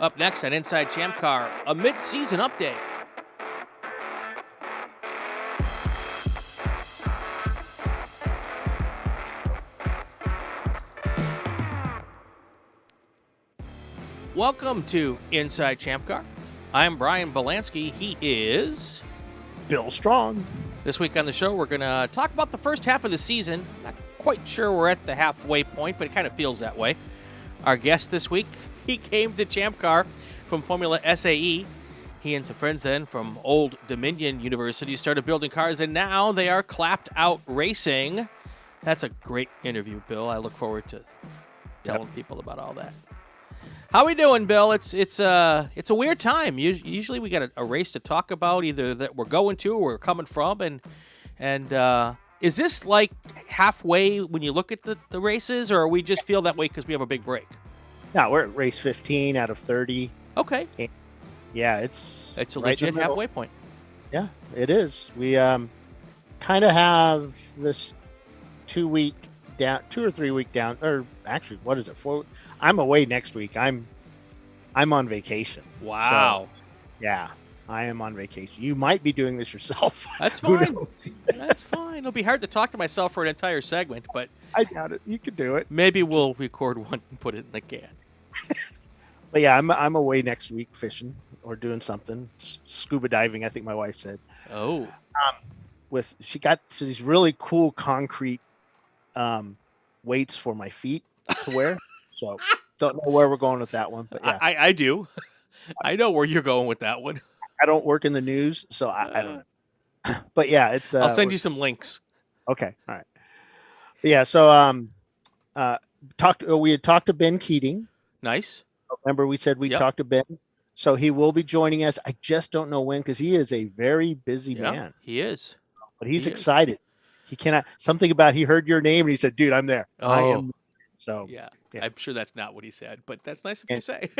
Up next on Inside ChampCar, a mid-season update. Welcome to Inside ChampCar. I'm Brian Bielanski. He is Bill Strong. This week on the show, we're going to talk about the first half of the season. Not quite sure we're at the halfway point, but it kind of feels that way. Our guest this week, he came to ChampCar from Formula SAE. He and some friends then from OldDominionUniversity started building cars, and now they are clapped out racing. That's a great interview, Bill. I look forward to telling people about all that. How we doing, Bill? It's a weird time. Usually we got a race to talk about, either that we're going to or we're coming from, and is this like halfway when you look at the races, or we just feel that way because we have a big break? No, we're at race 15 out of 30. Okay. And yeah, it's a right legit halfway point. Yeah, it is. We kind of have this 2 or 3 week down, or actually, what is it? 4. I'm away next week. I'm on vacation. Wow. So, yeah, I am on vacation. You might be doing this yourself. That's fine. That's fine. It'll be hard to talk to myself for an entire segment, but I doubt it. You could do it. Maybe we'll record one and put it in the can. But yeah, I'm away next week fishing or doing something. Scuba diving, I think my wife said. Oh. She got these really cool concrete weights for my feet to wear. So don't know where we're going with that one, but yeah. I do. I know where you're going with that one. I don't work in the news, so I don't know. But yeah, it's. I'll send you some links. Okay, all right. But yeah, so we had talked to Ben Keating. Nice. Remember, we said we'd talk to Ben, so he will be joining us. I just don't know when because he is a very busy man. He is, but he's excited. He cannot. Something about he heard your name and he said, "Dude, I'm there." Oh. I am. So yeah, I'm sure that's not what he said, but that's nice of you to say.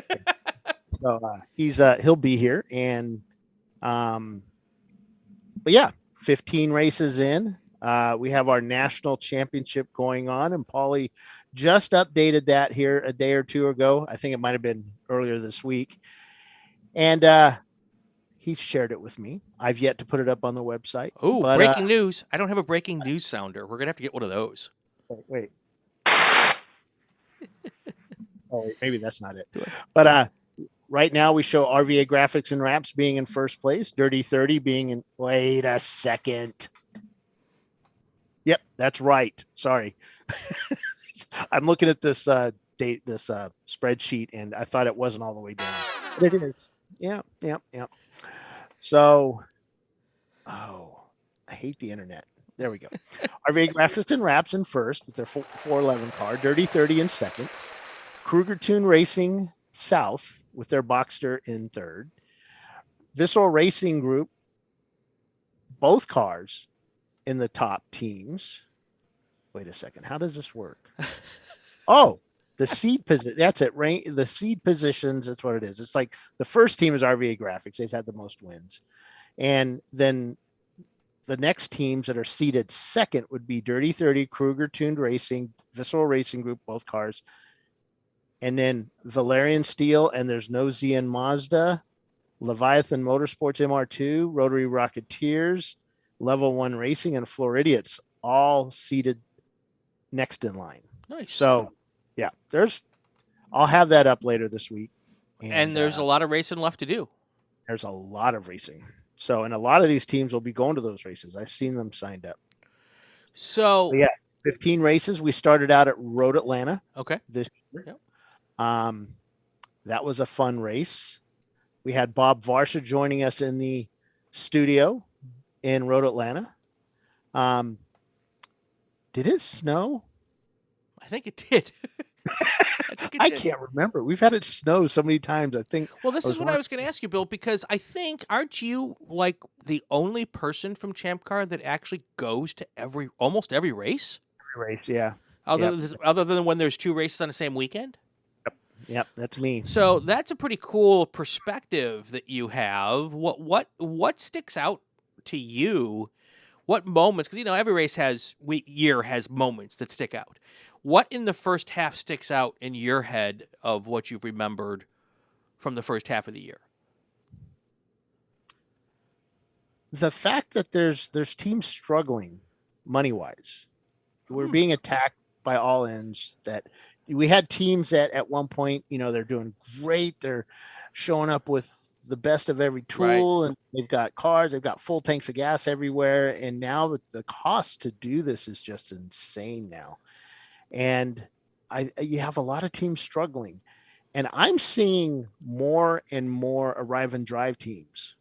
So he'll be here, and but yeah, 15 races in. We have our national championship going on, and Paulie just updated that here a day or two ago. I think it might have been earlier this week, and he shared it with me. I've yet to put it up on the website. Oh, breaking news! I don't have a breaking news sounder. We're gonna have to get one of those. Wait. Oh, maybe that's not it. But right now we show RVA Graphics and Wraps being in first place, Dirty 30 being in. Wait a second. Yep, that's right. Sorry. I'm looking at this spreadsheet, and I thought it wasn't all the way down. But it is. Yeah. So, I hate the internet. There we go. RVA Graphics and Wraps in first with their 411 car, Dirty 30 in second. Kruger Tune Racing South with their Boxster in third. Visceral Racing Group, both cars in the top teams. Wait a second. How does this work? Oh, the seed position. That's it. The seed positions. That's what it is. It's like the first team is RVA Graphics. They've had the most wins. And then the next teams that are seeded second would be Dirty 30, Kruger Tuned Racing, Visceral Racing Group, both cars. And then Valerian Steel, and there's no ZN Mazda, Leviathan Motorsports MR2, Rotary Rocketeers, Level 1 Racing, and Floridians, all seated next in line. Nice. So, yeah, I'll have that up later this week. And there's a lot of racing left to do. There's a lot of racing. So, and a lot of these teams will be going to those races. I've seen them signed up. So yeah, 15 races. We started out at Road Atlanta. Okay. This year. Yep. That was a fun race. We had Bob Varsha joining us in the studio in Road Atlanta. Did it snow? I think it did. I can't remember. We've had it snow so many times. I think. Well, this is what I was going to ask you, Bill, because I think, aren't you like the only person from ChampCar that actually goes to almost every race? Every race, yeah. Other than when there's two races on the same weekend? Yep, that's me. So that's a pretty cool perspective that you have. What sticks out to you? What moments? Because every race year has moments that stick out. What in the first half sticks out in your head of what you've remembered from the first half of the year? The fact that there's teams struggling money-wise. We're being attacked by all ends. That we had teams that at one point, they're doing great. They're showing up with the best of every tool, and they've got cars, they've got full tanks of gas everywhere. And now the cost to do this is just insane now. And you have a lot of teams struggling, and I'm seeing more and more arrive and drive teams.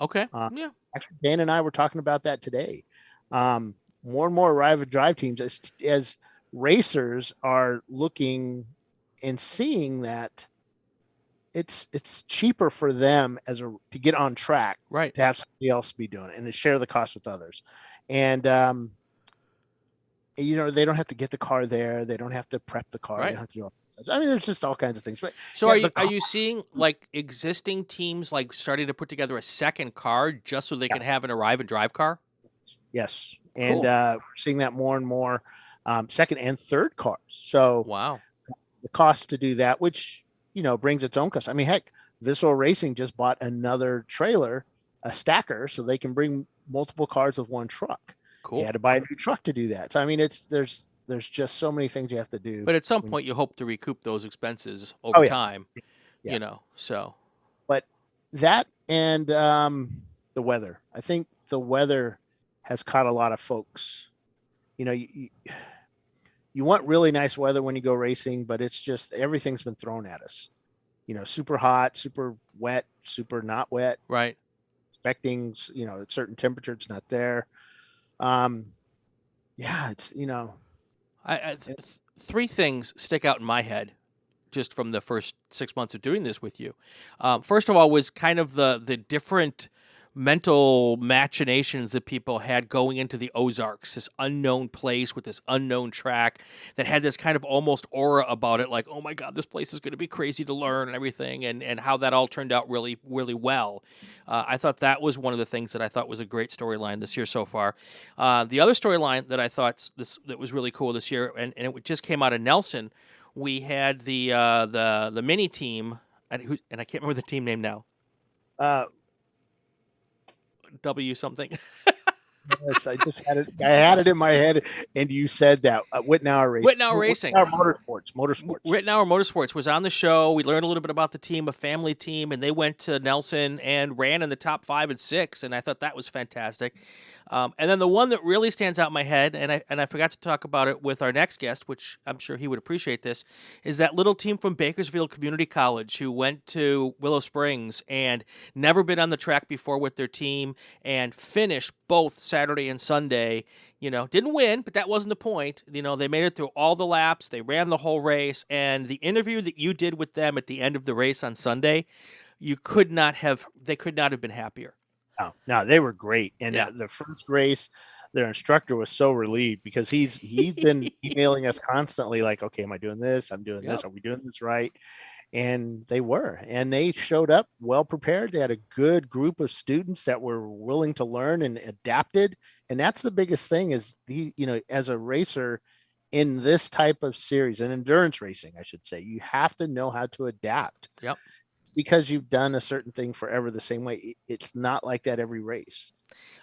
Okay. Yeah. Actually, Dan and I were talking about that today. More and more arrive and drive teams as racers are looking and seeing that it's cheaper for them to get on track, right, to have somebody else be doing it and to share the cost with others. And they don't have to get the car there, they don't have to prep the car, they don't have to there's just all kinds of things. But so are you seeing like existing teams like starting to put together a second car just so they can have an arrive and drive car? Yes. And we're seeing that more and more, second and third cars. So wow, the cost to do that, which brings its own cost. I mean, heck, Visceral Racing just bought another trailer, a stacker, so they can bring multiple cars with one truck. Cool. You had to buy a new truck to do that. So I mean, there's just so many things you have to do. But at some point, you hope to recoup those expenses over time. So. But that and the weather. I think the weather has caught a lot of folks. You want really nice weather when you go racing, but it's just everything's been thrown at us. Super hot, super wet, super not wet. Right. Expecting, a certain temperature, it's not there. It's three things stick out in my head just from the first 6 months of doing this with you. First of all was kind of the different mental machinations that people had going into the Ozarks, this unknown place with this unknown track that had this kind of almost aura about it, like, oh my God, this place is going to be crazy to learn and everything, and how that all turned out really, really well. I thought that was one of the things that I thought was a great storyline this year so far. The other storyline that I thought that was really cool this year, and it just came out of Nelson, we had the mini team, and I can't remember the team name now. W something. Yes, I just had it. I had it in my head, and you said that Whitnauer Racing. Motorsports. Whitnauer Motorsports was on the show. We learned a little bit about the team, a family team, and they went to Nelson and ran in the top 5 and 6, and I thought that was fantastic. And then the one that really stands out in my head, and I forgot to talk about it with our next guest, which I'm sure he would appreciate this, is that little team from Bakersfield Community College who went to Willow Springs and never been on the track before with their team and finished both Saturday and Sunday. Didn't win, but that wasn't the point. They made it through all the laps. They ran the whole race. And the interview that you did with them at the end of the race on Sunday, they could not have been happier. No, they were great. And the first race, their instructor was so relieved because he's been emailing us constantly like, okay, am I doing this? I'm doing this. Are we doing this right? And they were. And they showed up well prepared. They had a good group of students that were willing to learn and adapted. And that's the biggest thing is, as a racer in this type of series, and endurance racing, I should say, you have to know how to adapt. Yep. Because you've done a certain thing forever the same way. It's not like that every race.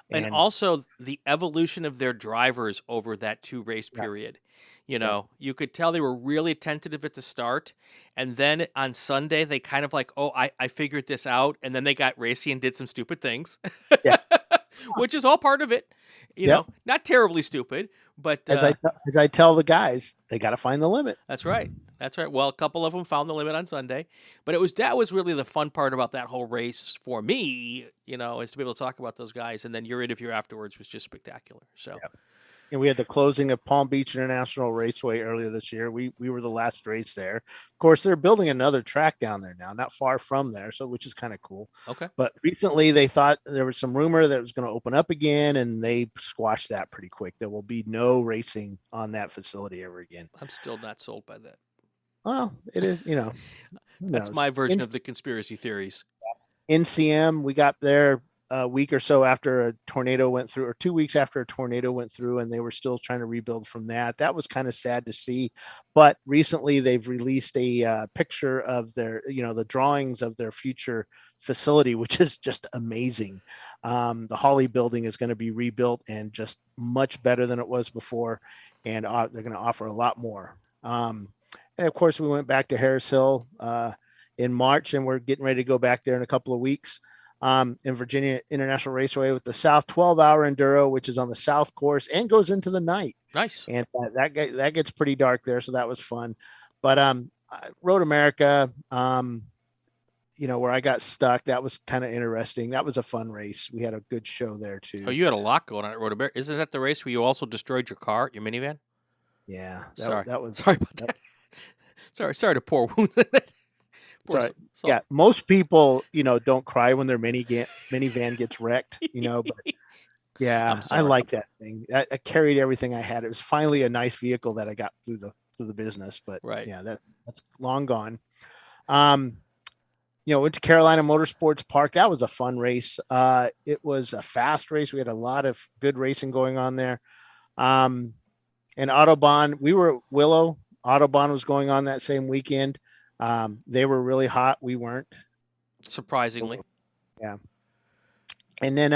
And also the evolution of their drivers over that 2 race period. You could tell they were really tentative at the start. And then on Sunday, they kind of like, oh, I figured this out. And then they got racy and did some stupid things, which is all part of it. Not terribly stupid, but as I tell the guys, they got to find the limit. That's right. Well, a couple of them found the limit on Sunday, but that was really the fun part about that whole race for me, is to be able to talk about those guys. And then your interview afterwards was just spectacular. So. Yeah. And we had the closing of Palm Beach International Raceway earlier this year. We were the last race there. Of course, they're building another track down there now, not far from there, which is kind of cool. Okay. But recently they thought there was some rumor that it was going to open up again, and they squashed that pretty quick. There will be no racing on that facility ever again. I'm still not sold by that. Well, it is, That's my version of the conspiracy theories. NCM, we got there a week or so after a tornado went through, or 2 weeks after a tornado went through, and they were still trying to rebuild from that. That was kind of sad to see. But recently they've released a picture of their, the drawings of their future facility, which is just amazing. The Holly building is going to be rebuilt and just much better than it was before. And they're going to offer a lot more. And of course, we went back to Harris Hill in March, and we're getting ready to go back there in a couple of weeks. In Virginia International Raceway with the South 12-hour Enduro, which is on the South course and goes into the night. Nice. And that gets pretty dark there, so that was fun. But Road America, where I got stuck, that was kind of interesting. That was a fun race. We had a good show there too. Oh, you had a lot going on at Road America. Isn't that the race where you also destroyed your car, your minivan? Yeah. Sorry about that. Sorry to pour wounds in it. Sorry. Yeah, most people, don't cry when their minivan gets wrecked, but yeah, I like that thing. I carried everything I had. It was finally a nice vehicle that I got through the business, but right. Yeah, that's long gone. Went to Carolina Motorsports Park. That was a fun race. It was a fast race. We had a lot of good racing going on there. And Autobahn, we were at Willow. Autobahn was going on that same weekend. They were really hot. We weren't. Surprisingly. Yeah. And then,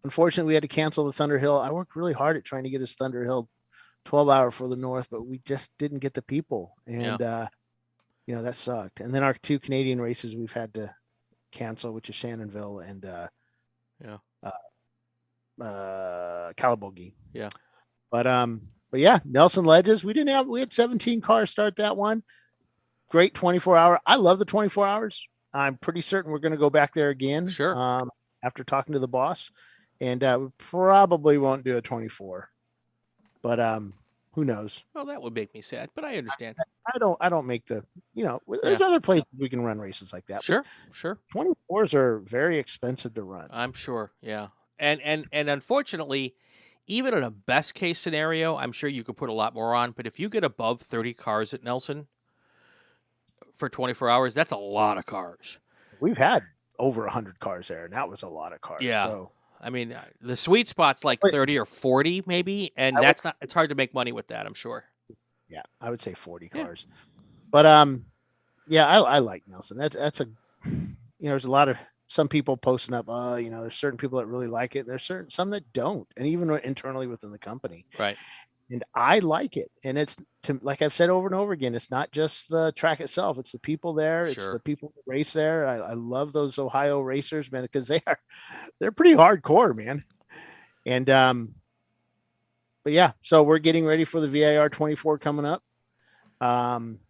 unfortunately, we had to cancel the Thunder Hill. I worked really hard at trying to get us Thunder Hill 12-hour for the North, but we just didn't get the people. And, that sucked. And then our 2 Canadian races we've had to cancel, which is Shannonville and Calabogie. Yeah. But yeah, Nelson Ledges. We had 17 cars start that one. Great 24-hour. I love the 24 hours. I'm pretty certain we're going to go back there again. Sure. After talking to the boss, and we probably won't do a 24, but who knows? Well, that would make me sad, but I understand. I don't make the, there's other places we can run races like that. Sure. 24s are very expensive to run. I'm sure. Yeah. And unfortunately, even in a best case scenario, I'm sure you could put a lot more on, but if you get above 30 cars at Nelson for 24 hours, that's a lot of cars. We've had over 100 cars there, and that was a lot of cars. Yeah. So, I mean, the sweet spot's like 30 or 40 maybe, and it's hard to make money with that, I'm sure. Yeah, I would say 40 cars. But I like Nelson. That's a there's a lot of some people posting up, there's certain people that really like it. There's some that don't, and even internally within the company. Right. And I like it. And it's like I've said over and over again, it's not just the track itself. It's the people there. It's the people that race there. I love those Ohio racers, man, because they're pretty hardcore, man. And, but yeah, so we're getting ready for the VIR 24 coming up. And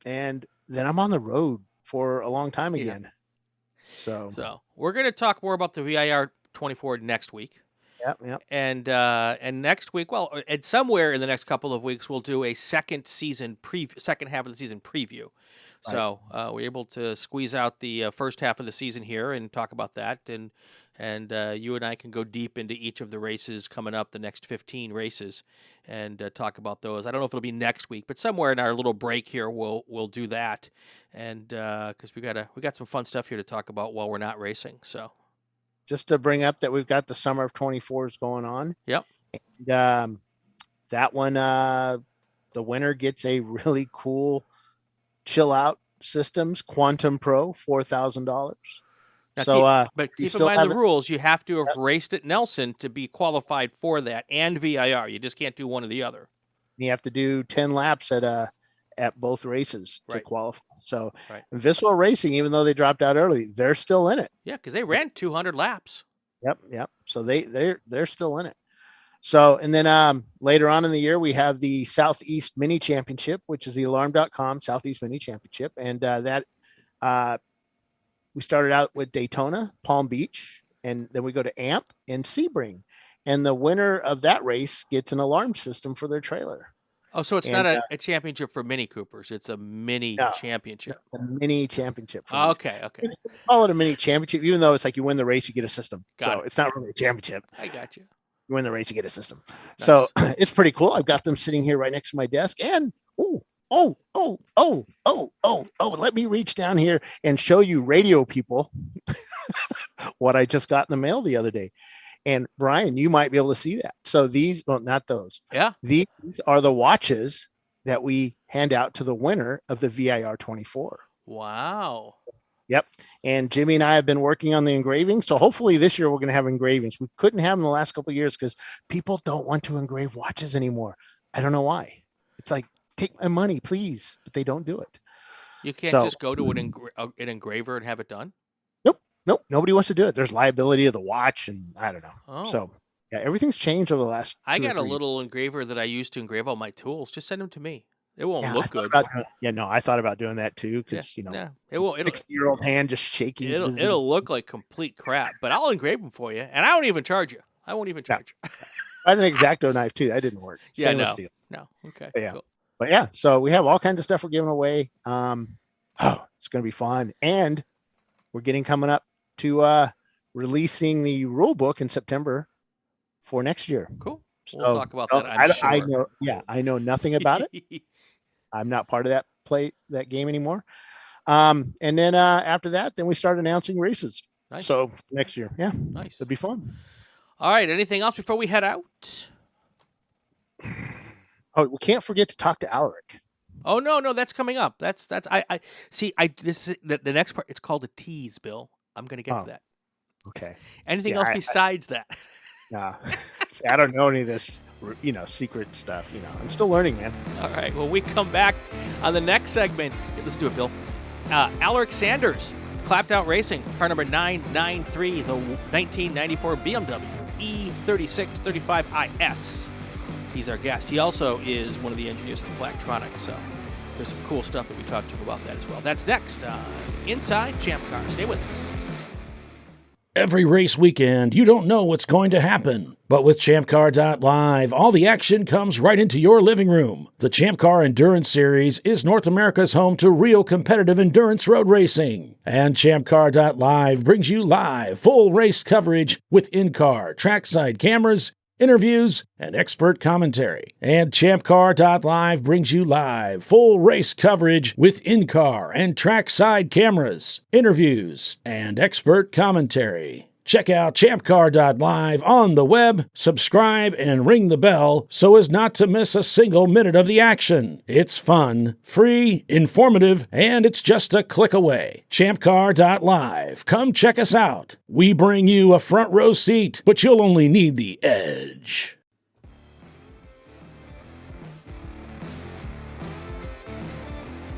then I'm on the road for a long time again. Yeah. So we're going to talk more about the VIR 24 next week. Yep. And next week, and somewhere in the next couple of weeks, we'll do a second half of the season preview. Right. So we're able to squeeze out the first half of the season here and talk about that, and you and I can go deep into each of the races coming up, the next 15 races, and talk about those. I don't know if it'll be next week, but somewhere in our little break here, we'll do that, and because we got some fun stuff here to talk about while we're not racing. So. Just to bring up that we've got the summer of 24s going on. Yep. And, that one, the winner gets a really cool chill out systems Quantum Pro, $4,000. So, but keep in mind the rules. You have to have raced at Nelson to be qualified for that, and VIR. You just can't do one or the other. You have to do 10 laps at both races to qualify. So Viscera Racing, even though they dropped out early, they're still in it. Yeah, because they ran 200 laps. Yep. So they're still in it. So, and then later on in the year, we have the Southeast Mini Championship, which is the alarm.com Southeast Mini Championship. And that we started out with Daytona, Palm Beach, and then we go to Amp and Sebring. And the winner of that race gets an alarm system for their trailer. Oh, so it's not a championship for Mini Coopers. It's a mini championship. A mini championship. Okay. Call it a mini championship, even though it's like you win the race, you get a system. It's not really a championship. I got you. You win the race, you get a system. Nice. So it's pretty cool. I've got them sitting here right next to my desk. And Let me reach down here and show you, radio people, what I just got in the mail the other day. And Brian, you might be able to see that. So these, well, not those. Yeah. These are the watches that we hand out to the winner of the VIR 24. Wow. Yep. And Jimmy and I have been working on the engraving. So hopefully this year we're going to have engravings. We couldn't have them the last couple of years because people don't want to engrave watches anymore. I don't know why. It's like, take my money, please. But they don't do it. You can't just go to an engraver and have it done? Nope. Nobody wants to do it. There's liability of the watch, and I don't know. Oh. So yeah, everything's changed over the last. I got a little engraver that I use to engrave all my tools. Just send them to me. It won't look good. I thought about doing that too because it will. 60-year-old hand just shaking. It'll look like complete crap, but I'll engrave them for you, and I won't even charge you. I won't even charge you. I had an X-Acto knife too. That didn't work. Stainless steel. No. Okay. But yeah, so we have all kinds of stuff we're giving away. It's going to be fun, and we're coming up to releasing the rule book in September for next year. Cool. We'll talk about that. I'm sure. I know nothing about it. I'm not part of that game anymore. And then after that, then we start announcing races. Nice. So next year, nice. It'll be fun. All right. Anything else before we head out? Oh, we can't forget to talk to Aleric. Oh no, that's coming up. That's I see. This is the next part. It's called a tease, Bill. I'm going to get to that. Okay. Anything else besides that? Nah, I don't know any of this, secret stuff. I'm still learning, man. All right. Well, we come back on the next segment. Let's do it, Bill. Aleric Sanders, Clapped Out Racing, car number 993, the 1994 BMW E3635IS. He's our guest. He also is one of the engineers of Flagtronics, so there's some cool stuff that we talked to him about that as well. That's next on Inside ChampCar. Stay with us. Every race weekend, you don't know what's going to happen. But with ChampCar.live, all the action comes right into your living room. The ChampCar Endurance Series is North America's home to real competitive endurance road racing. And ChampCar.live brings you live, full race coverage with in-car, trackside cameras, interviews, and expert commentary. And ChampCar.live brings you live, full race coverage with in-car and trackside cameras, interviews, and expert commentary. Check out ChampCar.live on the web, subscribe, and ring the bell so as not to miss a single minute of the action. It's fun, free, informative, and it's just a click away. ChampCar.live. Come check us out. We bring you a front row seat, but you'll only need the edge.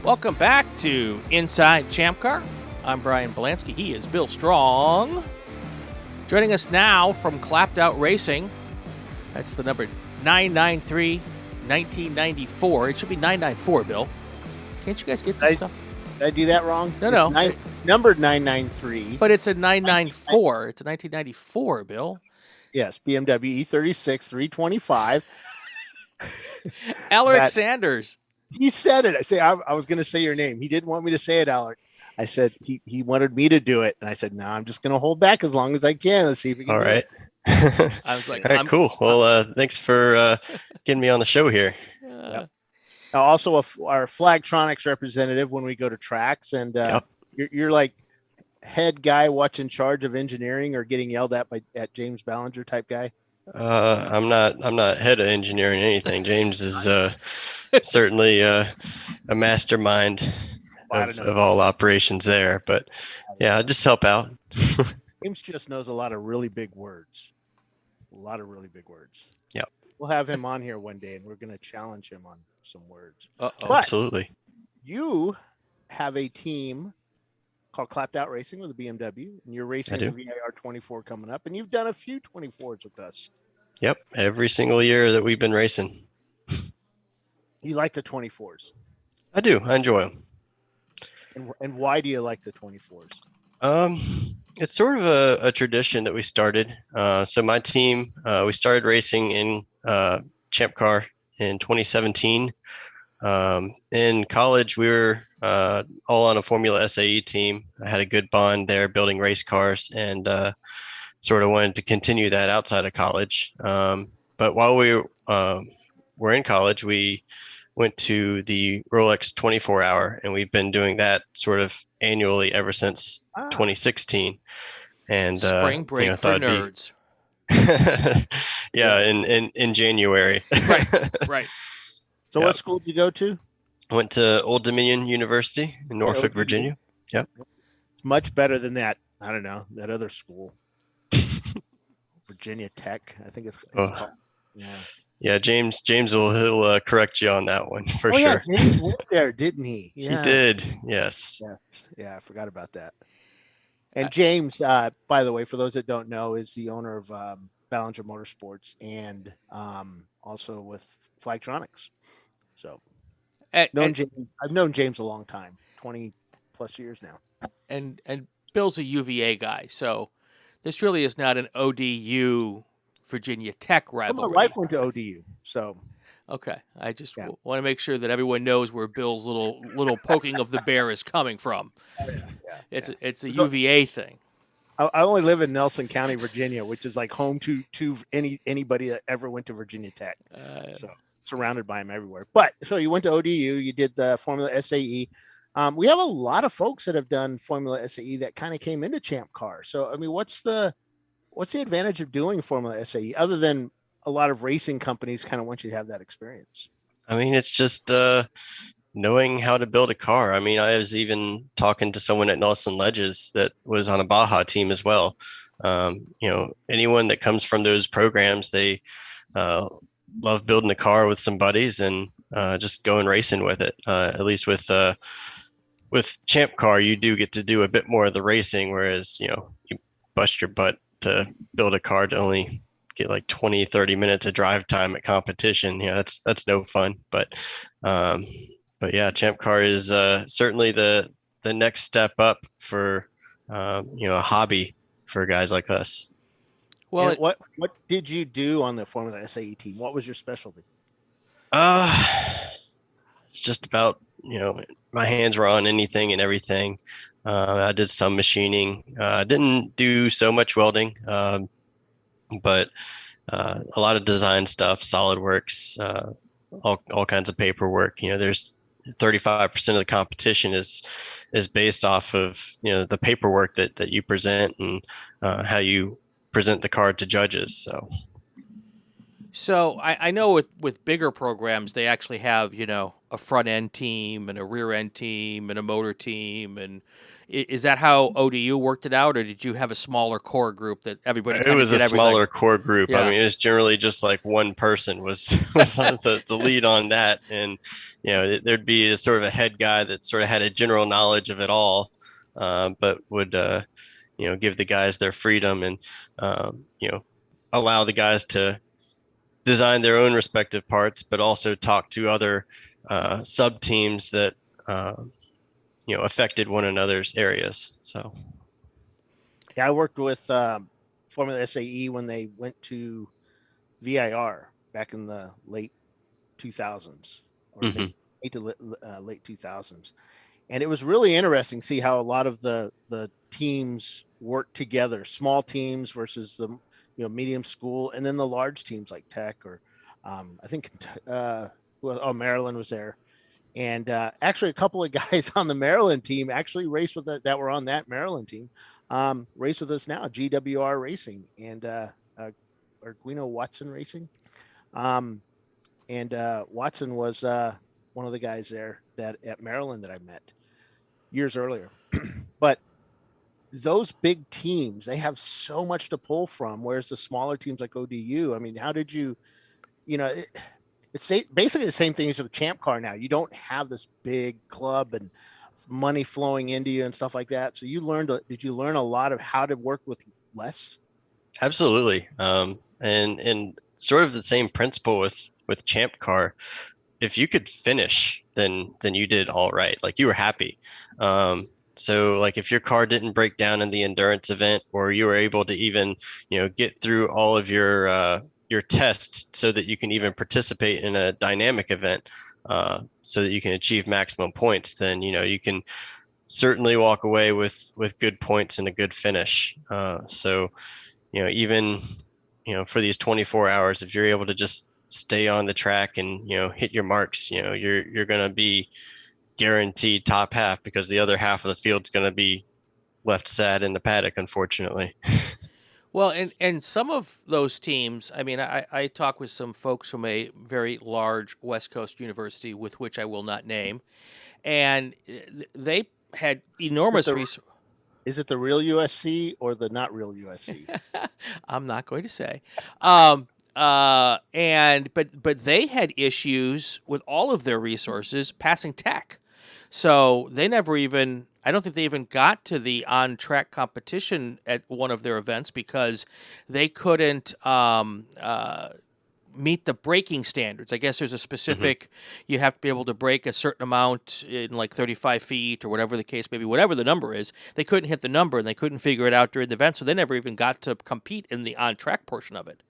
Welcome back to Inside ChampCar. I'm Brian Bielanski. He is Bill Strong. Joining us now from Clapped Out Racing, that's the number 993, 1994. It should be 994, Bill. Can't you guys get this stuff? Did I do that wrong? No. Numbered 993. But it's a 994. It's a 1994, Bill. Yes, BMW E36 325. Aleric Sanders. He said it. I was going to say your name. He didn't want me to say it, Aleric. I said he wanted me to do it, and I said, no, I'm just going to hold back as long as I can. Let's see if we can. All right. I was like, all right, cool. Well, thanks for getting me on the show here. Yep. Also, our Flagtronics representative when we go to tracks, and you're like head guy, what's in charge of engineering or getting yelled at James Ballinger type guy. I'm not head of engineering anything. James is certainly a mastermind of all operations there, but yeah, just help out. James just knows a lot of really big words. Yep. We'll have him on here one day, and we're going to challenge him on some words. Absolutely. You have a team called Clapped Out Racing with a BMW, and you're racing the VIR 24 coming up, and you've done a few 24s with us. Yep, every single year that we've been racing. You like the 24s? I do. I enjoy them. And why do you like the 24s? It's sort of a tradition that we started. So my team, we started racing in ChampCar in 2017. In college, we were all on a Formula SAE team. I had a good bond there building race cars, and sort of wanted to continue that outside of college. But while we were in college, we went to the Rolex 24 hour, and we've been doing that sort of annually ever since 2016. And spring break for thought nerds. Yeah, in January. Right. So what school did you go to? Went to Old Dominion University in Norfolk, Virginia. Yep. It's much better than that. I don't know, that other school. Virginia Tech, I think it's called. Yeah. Yeah, James he'll correct you on that one for sure. Yeah, James went there, didn't he? Yeah. He did. Yes. Yeah, I forgot about that. And James, by the way, for those that don't know, is the owner of Ballinger Motorsports and also with Flagtronics. So I've known James a long time, 20 plus years now. And Bill's a UVA guy, so this really is not an ODU Virginia Tech rivalry. My wife went to ODU, so okay. I just want to make sure that everyone knows where Bill's little poking of the bear is coming from. It's a UVA thing. I only live in Nelson County, Virginia, which is like home to anybody that ever went to Virginia Tech. So surrounded by them everywhere. But so you went to ODU, you did the Formula SAE. We have a lot of folks that have done Formula SAE that kind of came into ChampCar. So I mean, what's the advantage of doing Formula SAE other than a lot of racing companies kind of want you to have that experience? I mean, it's just knowing how to build a car. I mean, I was even talking to someone at Nelson Ledges that was on a Baja team as well. Anyone that comes from those programs, they love building a car with some buddies and just going racing with it. At least with ChampCar, you do get to do a bit more of the racing, whereas, you bust your butt to build a car to only get like 20, 30 minutes of drive time at competition. That's no fun. But yeah, ChampCar is certainly the next step up for a hobby for guys like us. Well, what did you do on the Formula SAE team? What was your specialty? It's just about, my hands were on anything and everything. I did some machining. I didn't do so much welding, but a lot of design stuff, SolidWorks, all kinds of paperwork. There's 35% of the competition is based off of the paperwork that you present and how you present the card to judges. So I know with bigger programs, they actually have, a front end team and a rear end team and a motor team. And is that how ODU worked it out, or did you have a smaller core group that everybody? It was a smaller core group. Yeah. I mean, it's generally just like one person was the lead on that, and there'd be a sort of a head guy that sort of had a general knowledge of it all, but would give the guys their freedom and allow the guys to design their own respective parts, but also talk to other sub teams that affected one another's areas. So yeah, I worked with Formula SAE when they went to VIR back in the late 2000s or late 2000s, and it was really interesting to see how a lot of the teams work together, small teams versus the medium school, and then the large teams like Tech or I think Maryland was there. And actually, a couple of guys on the Maryland team actually raced with that were on that Maryland team, race with us now, GWR Racing and Arguino Watson Racing. And Watson was one of the guys there that at Maryland that I met years earlier. But those big teams, they have so much to pull from, whereas the smaller teams like ODU, I mean, how did you, it's basically the same thing as with ChampCar now. You don't have this big club and money flowing into you and stuff like that. So did you learn a lot of how to work with less? Absolutely. And sort of the same principle with ChampCar. If you could finish, then you did all right. Like, you were happy. So like if your car didn't break down in the endurance event, or you were able to even, get through all of your tests so that you can even participate in a dynamic event, so that you can achieve maximum points, then, you can certainly walk away with good points and a good finish. So, even, for these 24 hours, if you're able to just stay on the track and, hit your marks, you're going to be guaranteed top half, because the other half of the field's going to be left sad in the paddock, unfortunately. Well, and some of those teams, I mean, I talk with some folks from a very large West Coast university, with which I will not name, and they had enormous resources. Is it the real USC or the not real USC? I'm not going to say. But they had issues with all of their resources passing tech. So they never even, I don't think they even got to the on-track competition at one of their events because they couldn't meet the braking standards. I guess there's a specific, you have to be able to brake a certain amount in like 35 feet or whatever the case may be, whatever the number is. They couldn't hit the number and they couldn't figure it out during the event, so they never even got to compete in the on-track portion of it.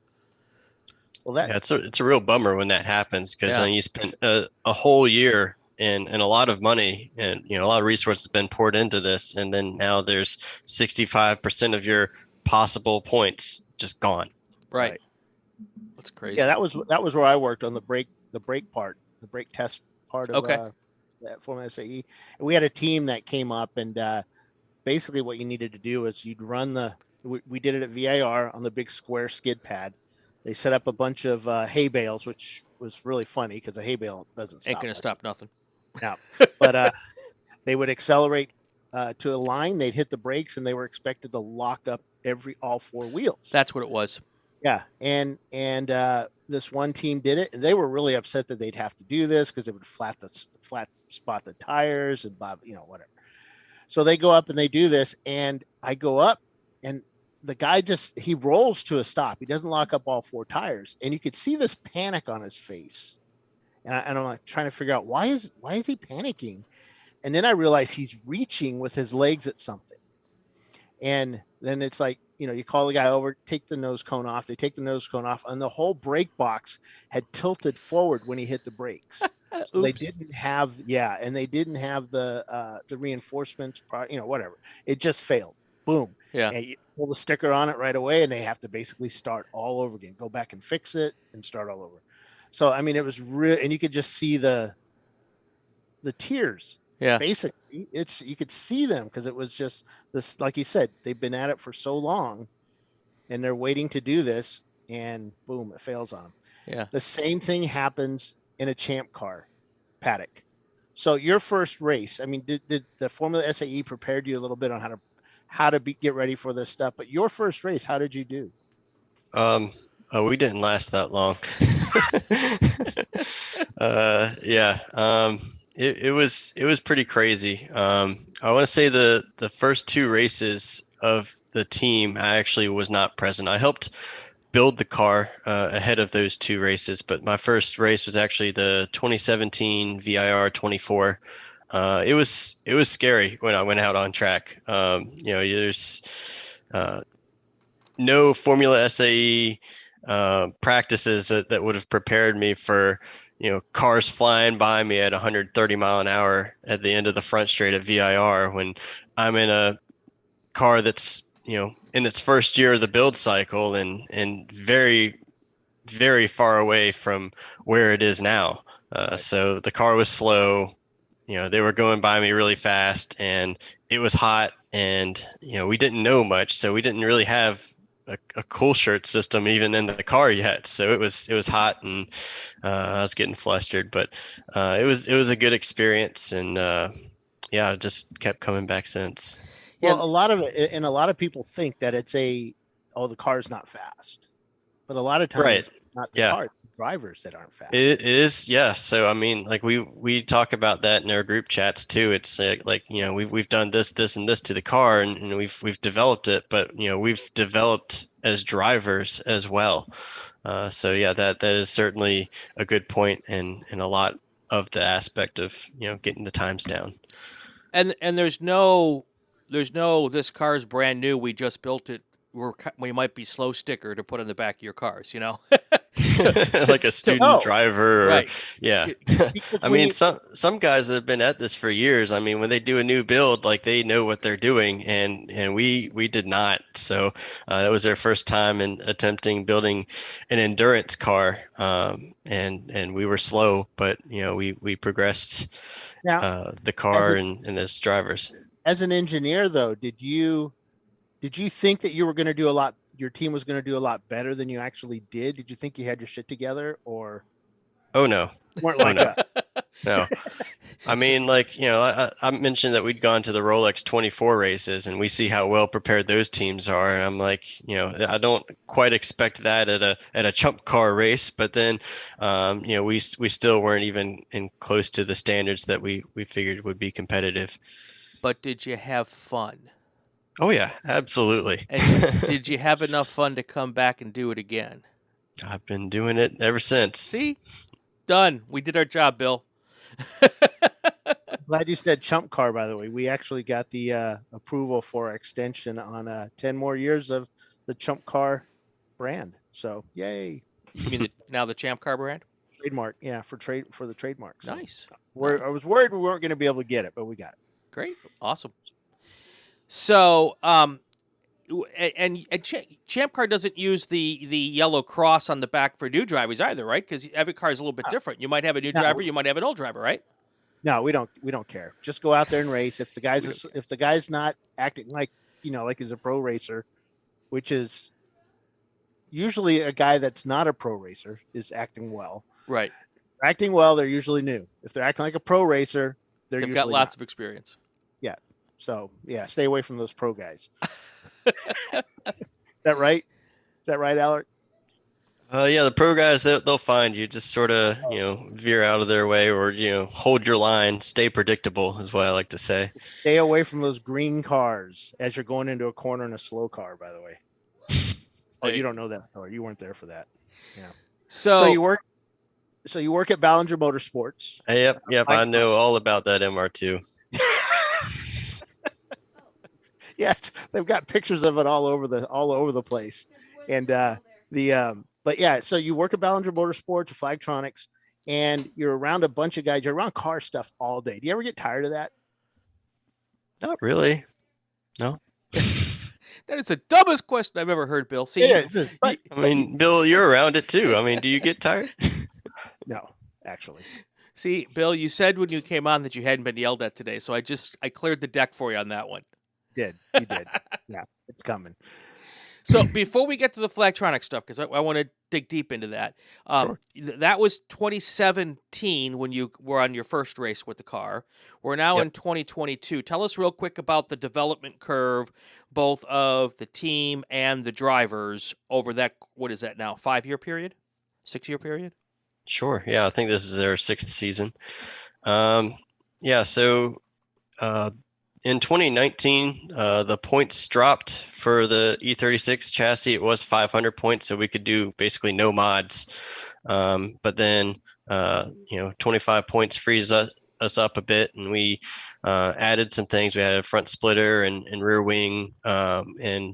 Well, it's a real bummer when that happens, because you spent a whole year and a lot of money and a lot of resources have been poured into this, and then now there's 65% of your possible points just gone. Right. That's crazy. Yeah, that was where I worked on the brake test part of that Formula SAE. And we had a team that came up, and basically what you needed to do is you'd run we did it at VIR on the big square skid pad. They set up a bunch of hay bales, which was really funny because a hay bale doesn't stop. Ain't going to stop nothing. No, but they would accelerate to a line. They'd hit the brakes, and they were expected to lock up all four wheels. That's what it was. Yeah, and this one team did it, and they were really upset that they'd have to do this because it would flat spot the tires and whatever. So they go up and they do this, and I go up, and the guy he rolls to a stop. He doesn't lock up all four tires, and you could see this panic on his face. And I'm like trying to figure out why is he panicking, and then I realize he's reaching with his legs at something, and then it's like, you call the guy over, take the nose cone off. They take the nose cone off, and the whole brake box had tilted forward when he hit the brakes. So they didn't have the reinforcements, whatever. It just failed. Boom. Yeah. And you pull the sticker on it right away, and they have to basically start all over again. Go back and fix it and start all over. So I mean, it was real, and you could just see the tears. Yeah. Basically, you could see them because it was just this, like you said, they've been at it for so long, and they're waiting to do this, and boom, it fails on them. Yeah. The same thing happens in a ChampCar paddock. So your first race, I mean, did the Formula SAE prepared you a little bit on how to get ready for this stuff? But your first race, how did you do? We didn't last that long. It was pretty crazy. I want to say the first two races of the team, I actually was not present. I helped build the car ahead of those two races, but my first race was actually the 2017 VIR 24. It was scary when I went out on track. There's no Formula SAE practices that would have prepared me for cars flying by me at 130 mile an hour at the end of the front straight at VIR, when I'm in a car that's in its first year of the build cycle and very, very far away from where it is now. So the car was slow. They were going by me really fast, and it was hot, and we didn't know much, so we didn't really have a cool shirt system even in the car yet. So it was hot, and I was getting flustered, but it was a good experience, and I just kept coming back since. Well, a lot of people think that it's the car's not fast, but a lot of times it's not the car, drivers that aren't fast. It is, yeah. So I mean, like we talk about that in our group chats too. It's we've done this and this to the car, and we've developed it, but we've developed as drivers as well. So yeah, that is certainly a good point, and a lot of the aspect of getting the times down. And there's no this car's brand new, we just built it, we might be slow sticker to put on the back of your cars. like a student Oh, driver. Or, right. Yeah. Because I mean, some guys that have been at this for years, I mean, when they do a new build, like they know what they're doing, and we did not. So that was our first time in attempting building an endurance car, and we were slow, but we progressed now, the as car and as drivers. an engineer, though, did you think that you were going to do a lot? Your team was going to do a lot better than you actually did. Did you think you had your shit together, or Oh no, weren't oh like no, that? no. I mean, like, I mentioned that we'd gone to the Rolex 24 races and we see how well prepared those teams are. And I'm like, I don't quite expect that at a chump car race, but then, we still weren't even in close to the standards that we figured would be competitive. But did you have fun? Oh yeah, absolutely. And did you have enough fun to come back and do it again? I've been doing it ever since. See? Done. We did our job, Bill. Glad you said chump car, by the way. We actually got the approval for extension on 10 more years of the chump car brand. So yay. You mean now the ChampCar brand? Trademark. Yeah, for the trademark. So Nice. I was worried we weren't going to be able to get it, but we got it. Great. Awesome. So, and ChampCar doesn't use the yellow cross on the back for new drivers either, right? Because every car is a little bit different. You might have a new driver, you might have an old driver, right? No, we don't care. Just go out there and race. If the guy's not acting like he's a pro racer, which is usually a guy that's not a pro racer is acting well. Right. Acting well, they're usually new. If they're acting like a pro racer, they've got usually lots not. of experience. Yeah. So yeah, stay away from those pro guys. That right? Is that right, Aleric? Yeah, the pro guys, they'll find you. Just sort of, veer out of their way, or hold your line, stay predictable is what I like to say. Stay away from those green cars as you're going into a corner in a slow car, by the way. Oh, you don't know that story. You weren't there for that. Yeah. So you work at Ballinger Motorsports. Yep, I know all about that MR2. Yeah, they've got pictures of it all over the place. And but yeah, so you work at Ballinger Motorsports, Flagtronics, and you're around a bunch of guys. You're around car stuff all day. Do you ever get tired of that? Not really. No. That is the dumbest question I've ever heard, Bill. See, but, I mean, Bill, you're around it too. I mean, do you get tired? No, actually. See, Bill, you said when you came on that you hadn't been yelled at today, so I cleared the deck for you on that one. You did. Yeah, it's coming. So before we get to the Flagtronics stuff, because I want to dig deep into that, Sure. That was 2017 when you were on your first race with the car. We're now in 2022. Tell us real quick about the development curve, both of the team and the drivers over that, what is that now, 5-year period? 6-year period? Sure. Yeah, I think this is their 6th season. So in 2019, the points dropped for the E36 chassis. It was 500 points, so we could do basically no mods. But then, 25 points frees us up a bit, and we added some things. We had a front splitter and rear wing, and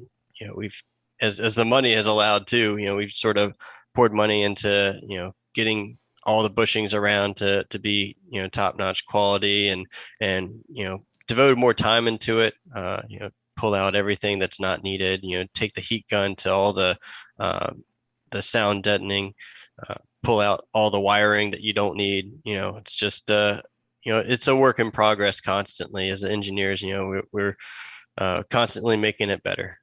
we've, as the money has allowed too, we've sort of poured money into getting all the bushings around to be top-notch quality, and devoted more time into it, pull out everything that's not needed, take the heat gun to all the sound deadening, pull out all the wiring that you don't need. It's just, it's a work in progress constantly as engineers. We're constantly making it better.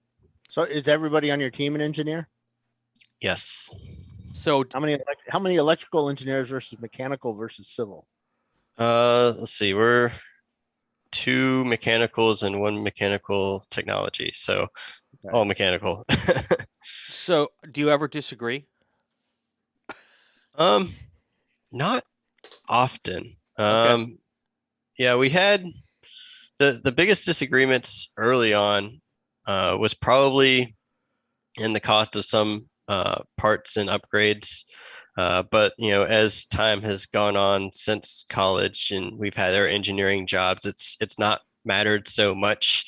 So is everybody on your team an engineer? Yes. So how many electrical engineers versus mechanical versus civil? Let's see, we're 2 mechanicals and 1 mechanical technology, so all mechanical. So do you ever disagree? Not often. Okay. Yeah, we had the biggest disagreements early on was probably in the cost of some parts and upgrades. But as time has gone on since college and we've had our engineering jobs, it's not mattered so much.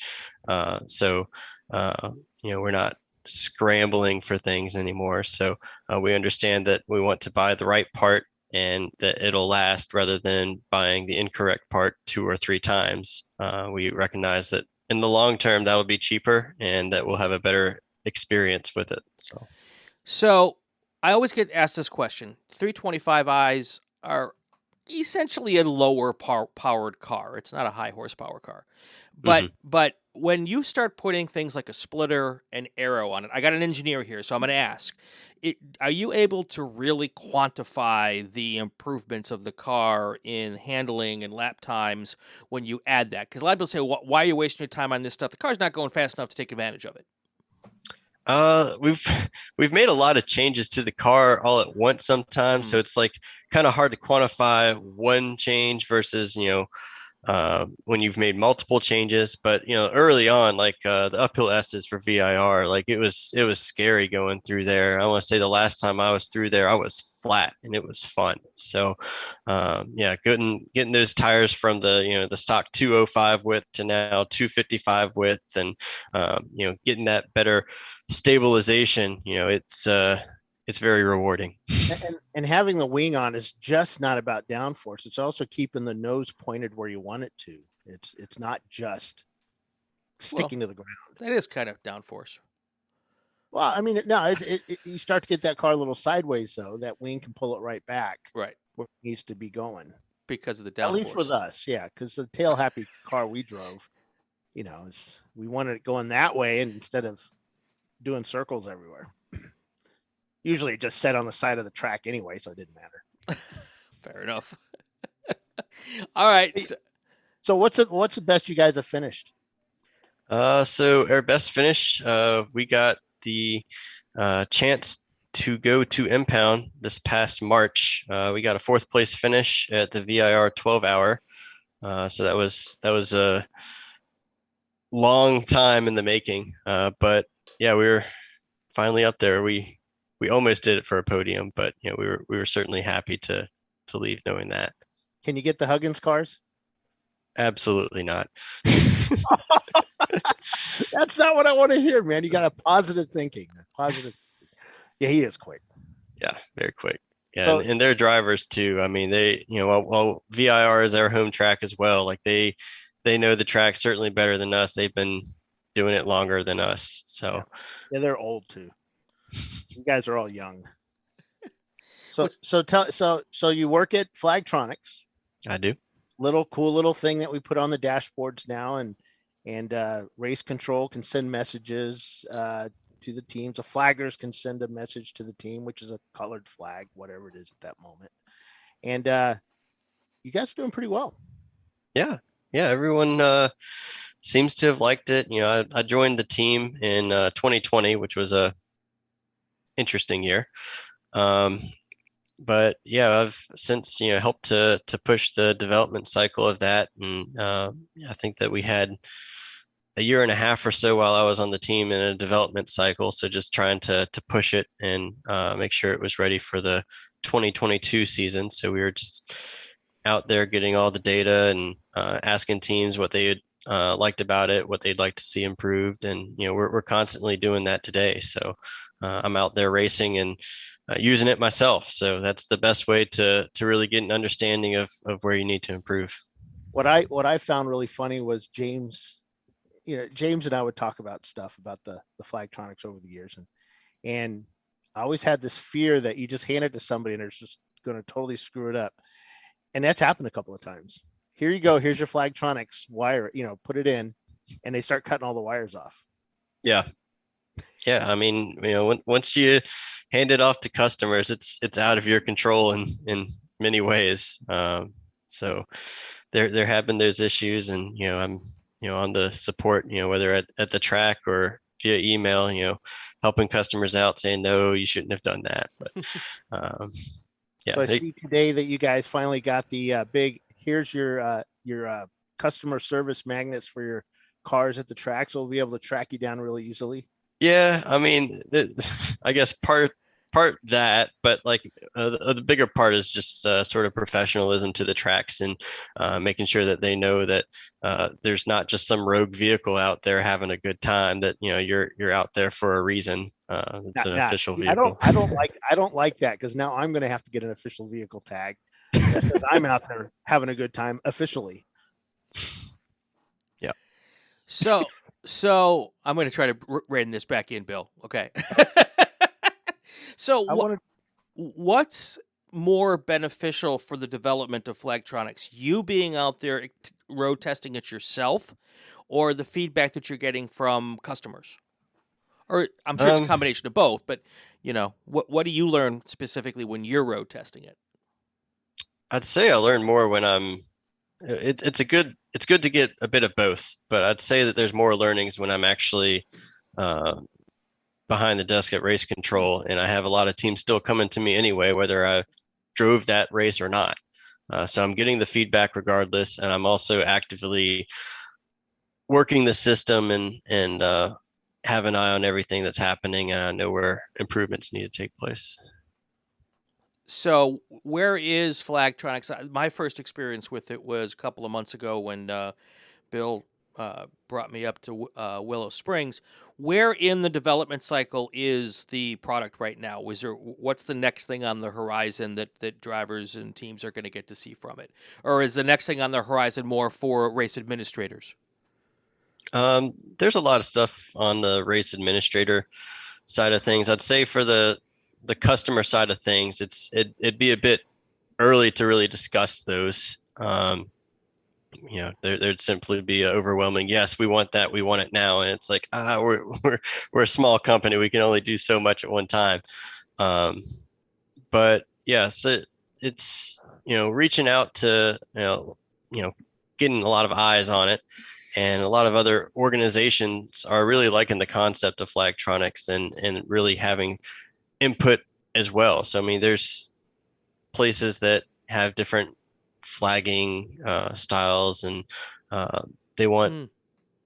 So we're not scrambling for things anymore. So we understand that we want to buy the right part and that it'll last rather than buying the incorrect part 2 or 3 times. We recognize that in the long term, that'll be cheaper and that we'll have a better experience with it. So I always get asked this question. 325i's are essentially a lower powered car. It's not a high horsepower car. But when you start putting things like a splitter and aero on it, I got an engineer here, so I'm going to ask, are you able to really quantify the improvements of the car in handling and lap times when you add that? Because a lot of people say, why are you wasting your time on this stuff? The car's not going fast enough to take advantage of it. We've made a lot of changes to the car all at once sometimes, so it's like kind of hard to quantify one change versus, when you've made multiple changes. But early on, like the uphill S's for VIR, like it was scary going through there. I want to say the last time I was through there, I was flat and it was fun. So getting those tires from the stock 205 width to now 255 width, and getting that better stabilization, it's very rewarding. And having the wing on is just not about downforce. It's also keeping the nose pointed where you want it to. It's not just sticking to the ground. That is kind of downforce. Well, I mean, no, you start to get that car a little sideways, though. That wing can pull it right back, right where it needs to be going. Because of the downforce. At least with us, yeah. Because the tail happy car we drove, we wanted it going that way, and instead of doing circles everywhere. Usually it just set on the side of the track anyway, so it didn't matter. Fair enough. All right. So what's the best you guys have finished? So our best finish, we got the chance to go to Impound this past March. We got a 4th place finish at the VIR 12 hour. So that was a long time in the making. But yeah, we were finally up there. We almost did it for a podium, but we were certainly happy to leave knowing that. Can you get the Huggins cars? Absolutely not. That's not what I want to hear, man. You got a positive thinking. Yeah, he is quick. Yeah, very quick. Yeah, so, and their drivers too. I mean, they, well, VIR is their home track as well. Like they know the track certainly better than us. They've been doing it longer than us. So yeah, they're old too. You guys are all young. So you work at Flagtronics. I do. Cool little thing that we put on the dashboards now, and race control can send messages to the teams. The flaggers can send a message to the team, which is a colored flag, whatever it is at that moment. And you guys are doing pretty well. Yeah. Everyone seems to have liked it. I joined the team in 2020, which was a interesting year. But yeah, I've since helped to push the development cycle of that, and I think that we had a year and a half or so while I was on the team in a development cycle. So just trying to push it and make sure it was ready for the 2022 season. So we were just out there getting all the data and asking teams what they had liked about it, what they'd like to see improved, and we're constantly doing that today. So I'm out there racing and using it myself. So that's the best way to really get an understanding of where you need to improve. What I found really funny was James and I would talk about stuff about the Flagtronics over the years. And I always had this fear that you just hand it to somebody and they're just going to totally screw it up. And that's happened a couple of times. Here you go. Here's your Flagtronics wire, put it in, and they start cutting all the wires off. Yeah. Yeah. I mean, once you hand it off to customers, it's out of your control in many ways. So there have been those issues, and, I'm, on the support, whether at the track or via email, helping customers out saying, no, you shouldn't have done that. But yeah. So I see today that you guys finally got the big, here's your customer service magnets for your cars at the track. So we'll be able to track you down really easily. Yeah, I mean, I guess part that, but like the bigger part is just sort of professionalism to the tracks, and making sure that they know that there's not just some rogue vehicle out there having a good time, that you're out there for a reason. It's an official I vehicle. I don't like that, because now I'm going to have to get an official vehicle tag. That says I'm out there having a good time officially. Yeah. So I'm going to try to rein this back in, Bill. Okay. So what's more beneficial for the development of Flagtronics? You being out there road testing it yourself, or the feedback that you're getting from customers? Or I'm sure it's a combination of both, but what do you learn specifically when you're road testing it? I'd say I learn more when it's good to get a bit of both, but I'd say that there's more learnings when I'm actually behind the desk at race control, and I have a lot of teams still coming to me anyway, whether I drove that race or not. So I'm getting the feedback regardless, and I'm also actively working the system and have an eye on everything that's happening, and I know where improvements need to take place. So where is Flagtronics? My first experience with it was a couple of months ago when Bill brought me up to Willow Springs. Where in the development cycle is the product right now? What's the next thing on the horizon that drivers and teams are going to get to see from it? Or is the next thing on the horizon more for race administrators? There's a lot of stuff on the race administrator side of things. I'd say for the customer side of things, it'd be a bit early to really discuss those. There'd simply be overwhelming, yes, we want that, we want it now, and it's like, we're a small company, we can only do so much at one time. But yes, it's reaching out to getting a lot of eyes on it. And a lot of other organizations are really liking the concept of Flagtronics and really having input as well. So, I mean, there's places that have different flagging styles, and they want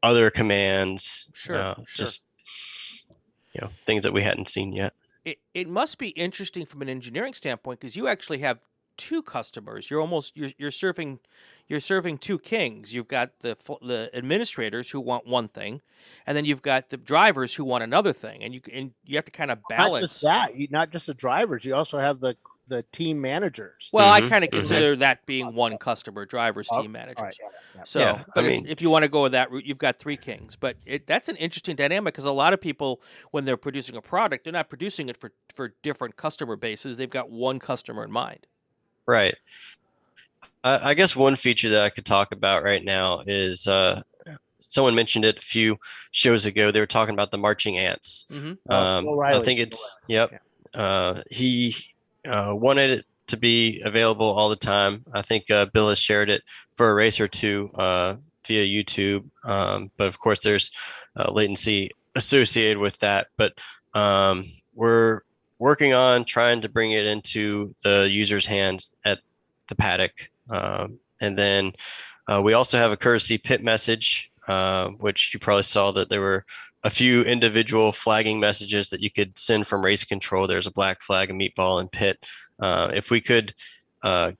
other commands. Sure. Just, things that we hadn't seen yet. It must be interesting from an engineering standpoint, because you actually have two customers. You're serving two kings. You've got the administrators who want one thing, and then you've got the drivers who want another thing, and you have to kind of balance. Not just the drivers. You also have the team managers. Well, I kind of consider that being one customer, drivers, team managers. Right, yeah. So, yeah, if you want to go with that route, you've got three kings. But that's an interesting dynamic, because a lot of people, when they're producing a product, they're not producing it for different customer bases. They've got one customer in mind. Right. I guess one feature that I could talk about right now is someone mentioned it a few shows ago. They were talking about the marching ants. I think it's he wanted it to be available all the time. I think Bill has shared it for a race or two via YouTube, but of course there's latency associated with that. But we're working on trying to bring it into the user's hands at the paddock. And then we also have a courtesy pit message, which you probably saw that there were a few individual flagging messages that you could send from race control. There's a black flag, a meatball, and pit. If we could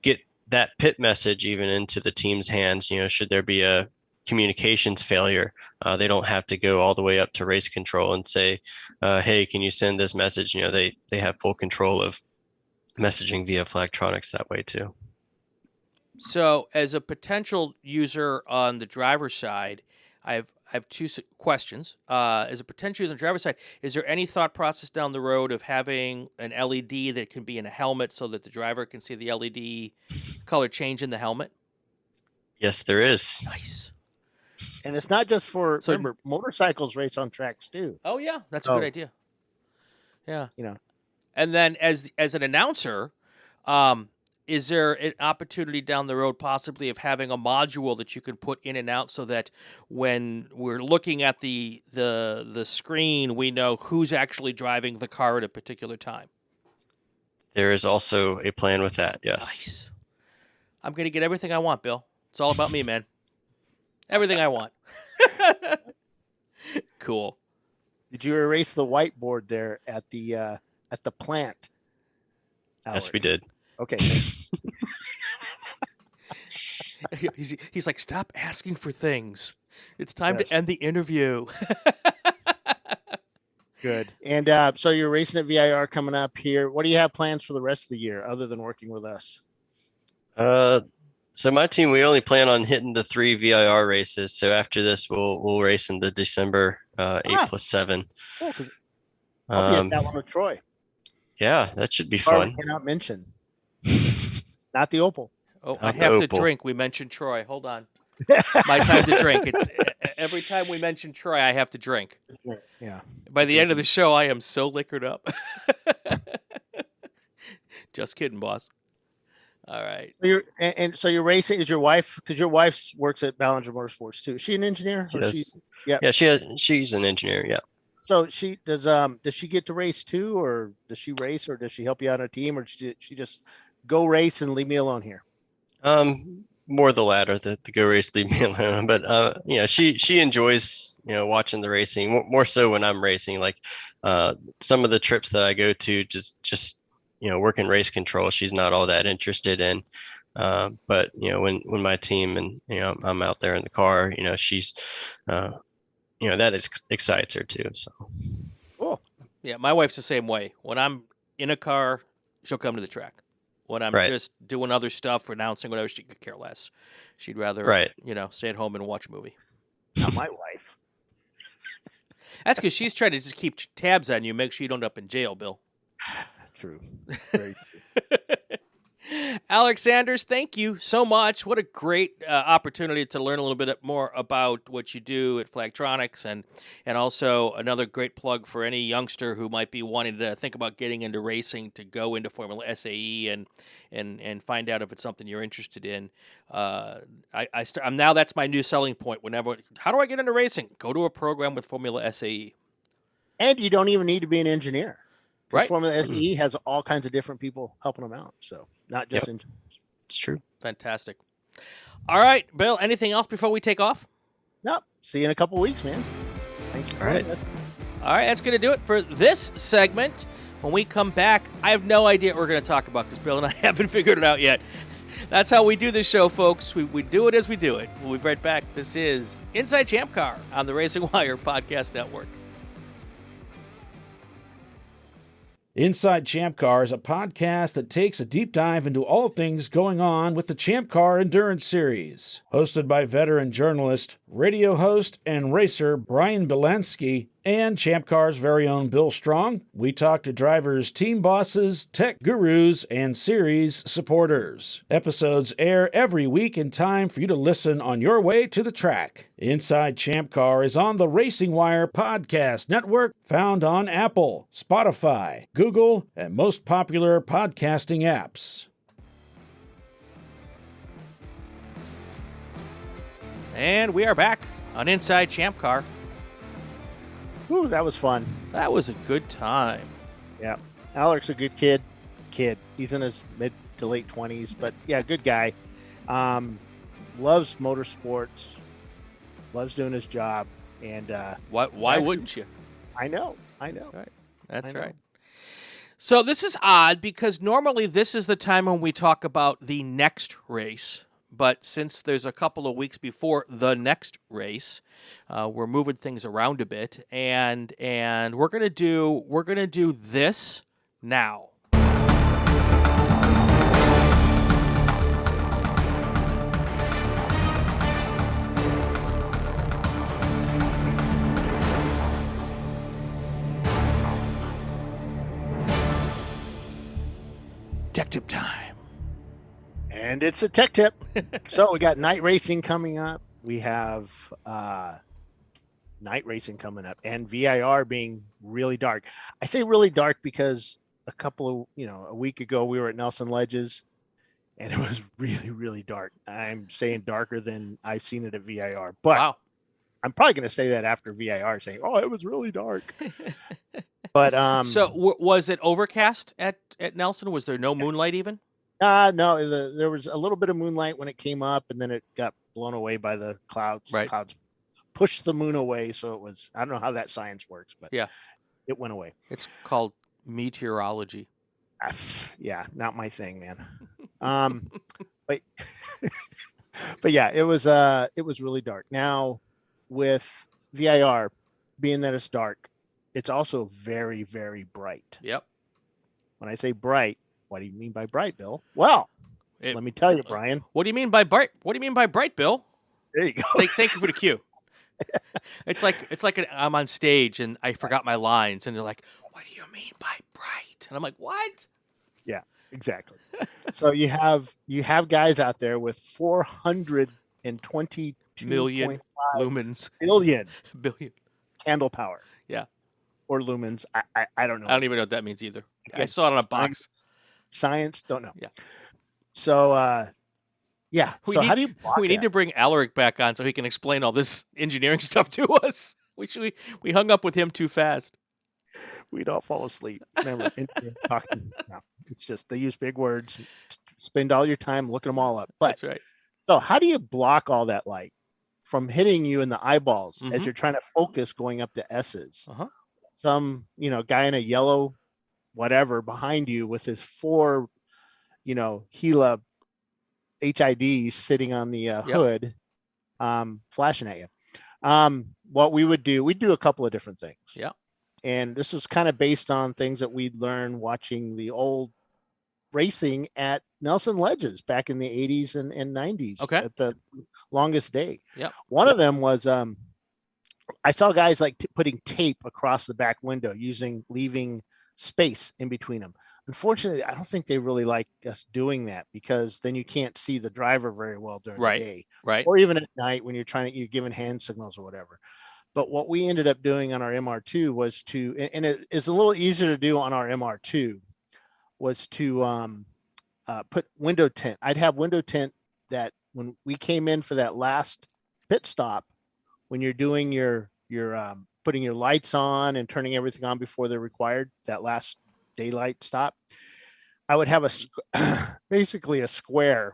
get that pit message even into the team's hands, should there be a communications failure, they don't have to go all the way up to race control and say, hey, can you send this message? They have full control of messaging via Flagtronics that way too. So, as a potential user on the driver's side, I have two questions. As a potential user on the driver's side, is there any thought process down the road of having an LED that can be in a helmet so that the driver can see the LED color change in the helmet? Yes, there is. Nice. And it's not just for, remember, motorcycles race on tracks too. Oh, yeah. That's a good idea. Yeah. And then as an announcer, is there an opportunity down the road possibly of having a module that you can put in and out so that when we're looking at the screen, we know who's actually driving the car at a particular time? There is also a plan with that, yes. Nice. I'm going to get everything I want, Bill. It's all about me, man. Everything I want. Cool. Did you erase the whiteboard there at the plant? Yes, Aleric? we did. Okay. He's like, stop asking for things. It's time to end the interview. Good. And so you're racing at VIR coming up here. What do you have plans for the rest of the year other than working with us? So my team, we only plan on hitting the 3 VIR races. So after this, we'll race in the December 8+7. Cool. I'll be at that one with Troy. Yeah, that should be Car we fun. cannot mention. Not the Opal. Oh, I have to drink. We mentioned Troy. Hold on. My time to drink. It's every time we mention Troy, I have to drink. Yeah. By the end of the show, I am so liquored up. Just kidding, boss. All right. So you're racing. Is your wife? Because your wife works at Bmotorsports too. Is she an engineer? Yes. Yeah, she's an engineer. Yeah. So she does. Does she get to race too, or does she race, or does she help you out on a team, or does she just go race and leave me alone here? More the latter, the go race, leave me alone. But she enjoys watching the racing more so when I'm racing. Like some of the trips that I go to, just working race control, she's not all that interested in. But when my team and I'm out there in the car, she's that excites her too. So cool. Yeah, my wife's the same way. When I'm in a car, she'll come to the track. When I'm just doing other stuff, announcing whatever, she could care less. She'd rather stay at home and watch a movie. Not my wife. That's because she's trying to just keep tabs on you, make sure you don't end up in jail, Bill. True. Very true. Aleric Sanders, thank you so much. What a great opportunity to learn a little bit more about what you do at Flagtronics, and also another great plug for any youngster who might be wanting to think about getting into racing to go into Formula SAE and find out if it's something you're interested in. Now that's my new selling point. How do I get into racing? Go to a program with Formula SAE. And you don't even need to be an engineer. Right. Formula SAE has all kinds of different people helping them out. So not just engineers. It's true. Fantastic. All right, Bill, anything else before we take off? Nope. See you in a couple of weeks, man. Thanks for coming. All right, that's going to do it for this segment. When we come back, I have no idea what we're going to talk about because Bill and I haven't figured it out yet. That's how we do this show, folks. We do it as we do it. We'll be right back. This is Inside ChampCar on the Racing Wire Podcast Network. Inside ChampCar is a podcast that takes a deep dive into all things going on with the ChampCar Endurance Series. Hosted by veteran journalist, radio host, and racer Brian Bielanski and ChampCar's very own Bill Strong, we talk to drivers, team bosses, tech gurus, and series supporters. Episodes air every week in time for you to listen on your way to the track. Inside ChampCar is on the Racing Wire Podcast Network, found on Apple, Spotify, Google, and most popular podcasting apps. And we are back on Inside ChampCar. Ooh, that was fun. That was a good time. Yeah. Aleric's a good kid. He's in his mid to late 20s, but yeah, good guy. Loves motorsports, loves doing his job. And why wouldn't you? I know. That's right. So this is odd because normally this is the time when we talk about the next race. But since there's a couple of weeks before the next race, we're moving things around a bit, and we're gonna do this now. Tech tip time. And it's a tech tip. So we got night racing coming up. We have night racing coming up, and VIR being really dark. I say really dark because a week ago we were at Nelson Ledges, and it was really, really dark. I'm saying darker than I've seen it at VIR. But wow. I'm probably going to say that after VIR, saying, "Oh, it was really dark." But so was it overcast at Nelson? Was there no moonlight even? No, there was a little bit of moonlight when it came up, and then it got blown away by the clouds. Right. The clouds pushed the moon away, so it was, I don't know how that science works, but yeah, it went away. It's called meteorology. Yeah, not my thing, man. But yeah, it was really dark. Now with VIR being that it's dark, it's also very, very bright. Yep. When I say bright, what do you mean by bright, Bill? Well, let me tell you, Brian. What do you mean by bright? What do you mean by bright, Bill? There you go. Thank you for the cue. It's like I'm on stage and I forgot my lines, and they're like, "What do you mean by bright?" And I'm like, "What?" Yeah, exactly. So you have guys out there with 422 Million lumens. billion Billion. candle power. Yeah. Or lumens. I don't know. I don't even know what that means either. I saw it on a box. Science, don't know. Yeah. So yeah. How do you block we need to bring Aleric back on so he can explain all this engineering stuff to us. We hung up with him too fast. We'd all fall asleep. Remember, talking. No, it's just they use big words. Spend all your time looking them all up. But that's right. So how do you block all that light from hitting you in the eyeballs as you're trying to focus going up the S's? Some guy in a yellow whatever behind you with his 4 Gila HIDs sitting on the hood, flashing at you. What we'd do a couple of different things. Yeah. And this was kind of based on things that we'd learned watching the old racing at Nelson Ledges back in the 80s and 90s. Okay. At the longest day. Yeah. One of them was I saw guys like putting tape across the back window leaving space in between them. Unfortunately, I don't think they really like us doing that because then you can't see the driver very well during the day. Right. Or even at night when you're giving hand signals or whatever. But what we ended up doing on our MR2 was and it is a little easier to do on our MR2, was to put window tint. I'd have window tint that when we came in for that last pit stop, when you're doing your putting your lights on and turning everything on before they're required, that last daylight stop, I would have basically a square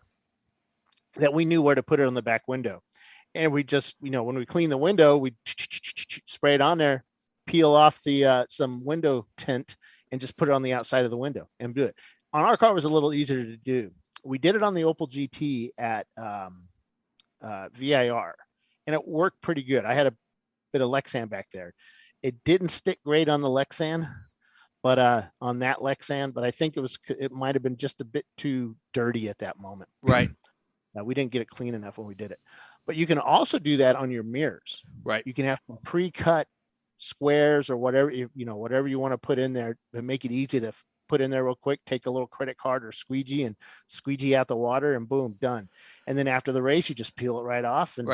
that we knew where to put it on the back window. And we just, when we clean the window, we spray it on there, peel off the some window tint and just put it on the outside of the window and do it. On our car, it was a little easier to do. We did it on the Opel GT at VIR, and it worked pretty good. I had a bit of Lexan back there. It didn't stick great on the Lexan, but on that Lexan, but I think it might have been just a bit too dirty at that moment. Right. We didn't get it clean enough when we did it. But you can also do that on your mirrors. Right. You can have some pre-cut squares or whatever, whatever you want to put in there to make it easy to put in there real quick, take a little credit card or squeegee and squeegee out the water and boom, done. And then after the race, you just peel it right off and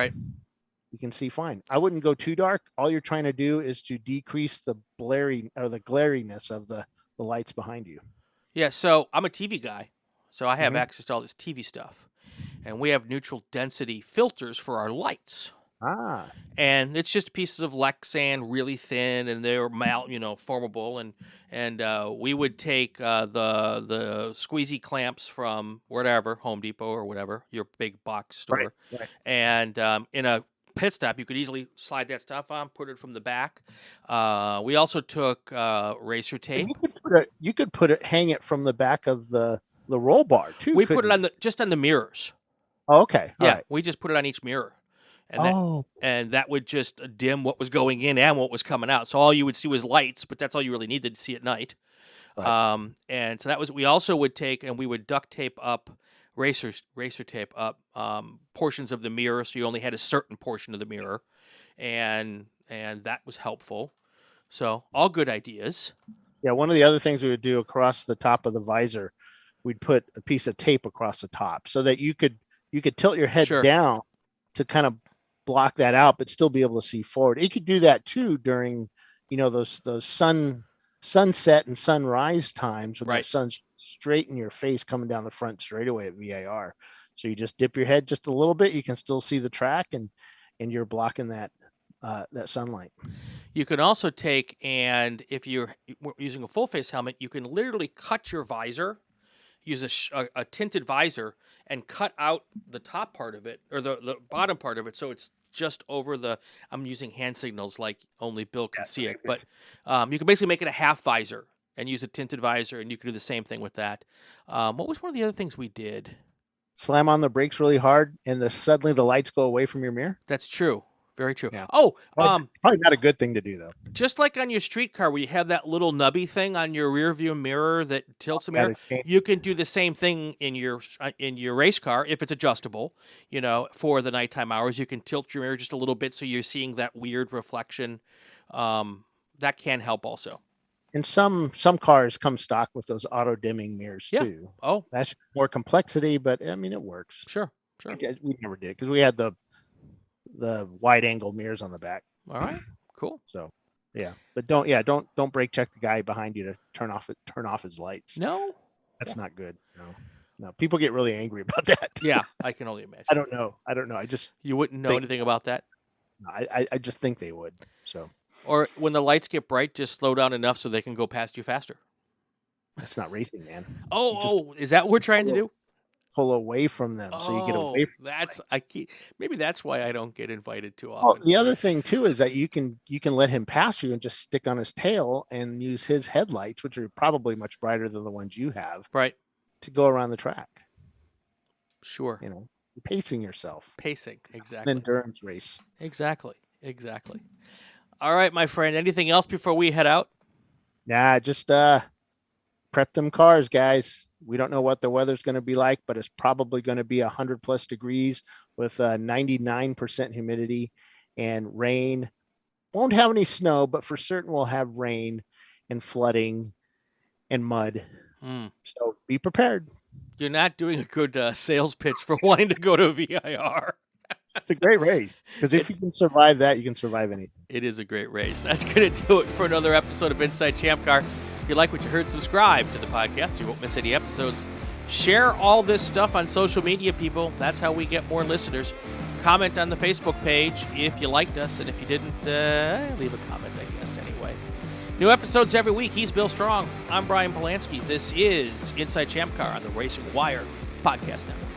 you can see fine. I wouldn't go too dark. All you're trying to do is to decrease the glariness of the lights behind you. Yeah. So I'm a TV guy, so I have access to all this TV stuff. And we have neutral density filters for our lights. And it's just pieces of Lexan, really thin, and they're formable. And we would take the squeezy clamps from whatever, Home Depot or whatever, your big box store. Right. And in a pit stop, you could easily slide that stuff on, put it from the back. We also took racer tape. You could hang it from the back of the roll bar too. We put it just on the mirrors. Oh, okay. Yeah, right. We just put it on each mirror. And that would just dim what was going in and what was coming out. So all you would see was lights, but that's all you really needed to see at night. Right. And so that was, we also would take and we would duct tape up, racer tape up portions of the mirror, so you only had a certain portion of the mirror. And that was helpful. So all good ideas. Yeah, one of the other things we would do across the top of the visor, we'd put a piece of tape across the top so that you could tilt your head down to kind of block that out, but still be able to see forward. You could do that too during, those sunset and sunrise times when the sun's straight in your face coming down the front straightaway at VIR. So you just dip your head just a little bit. You can still see the track and you're blocking that sunlight. You can also take, and if you're using a full face helmet, you can literally cut your visor, use a tinted visor and cut out the top part of it or the bottom part of it. So it's just over I'm using hand signals like only Bill can see it, but you can basically make it a half visor and use a tinted visor, and you can do the same thing with that. What was one of the other things we did? Slam on the brakes really hard and suddenly the lights go away from your mirror. That's true. Very true. Yeah. Oh, Probably not a good thing to do, though. just like on your street car where you have that little nubby thing on your rear view mirror that tilts the mirror, you can do the same thing in your race car if it's adjustable. For the nighttime hours, you can tilt your mirror just a little bit so you're seeing that weird reflection. That can help also. And some cars come stock with those auto dimming mirrors too. Oh, that's more complexity, but I mean it works. Sure. We never did because we had the wide angle mirrors on the back. All right, cool. So yeah, but don't brake check the guy behind you to turn off his lights. No, that's not good. No, people get really angry about that. Yeah, I can only imagine. I don't know. You wouldn't know anything about that. No, I just think they would. So. Or when the lights get bright, just slow down enough so they can go past you faster. That's not racing, man. Is that what we're trying to do? Pull away from them so you get away from maybe that's why I don't get invited too often. The other thing too is that you can let him pass you and just stick on his tail and use his headlights, which are probably much brighter than the ones you have, right, to go around the track. Sure. You're pacing yourself. Pacing, exactly. An endurance race. Exactly. All right, my friend. Anything else before we head out? Nah, just prep them cars, guys. We don't know what the weather's going to be like, but it's probably going to be 100+ degrees with 99% humidity and rain. Won't have any snow, but for certain we'll have rain and flooding and mud. So be prepared. You're not doing a good sales pitch for wanting to go to VIR. It's a great race because if you can survive that, you can survive anything. It is a great race. That's going to do it for another episode of Inside ChampCar. If you like what you heard, subscribe to the podcast so you won't miss any episodes. Share all this stuff on social media, people. That's how we get more listeners. Comment on the Facebook page if you liked us, and if you didn't, leave a comment, I guess, anyway. New episodes every week. He's Bill Strong. I'm Brian Bielanski. This is Inside ChampCar on the Racing Wire Podcast Network.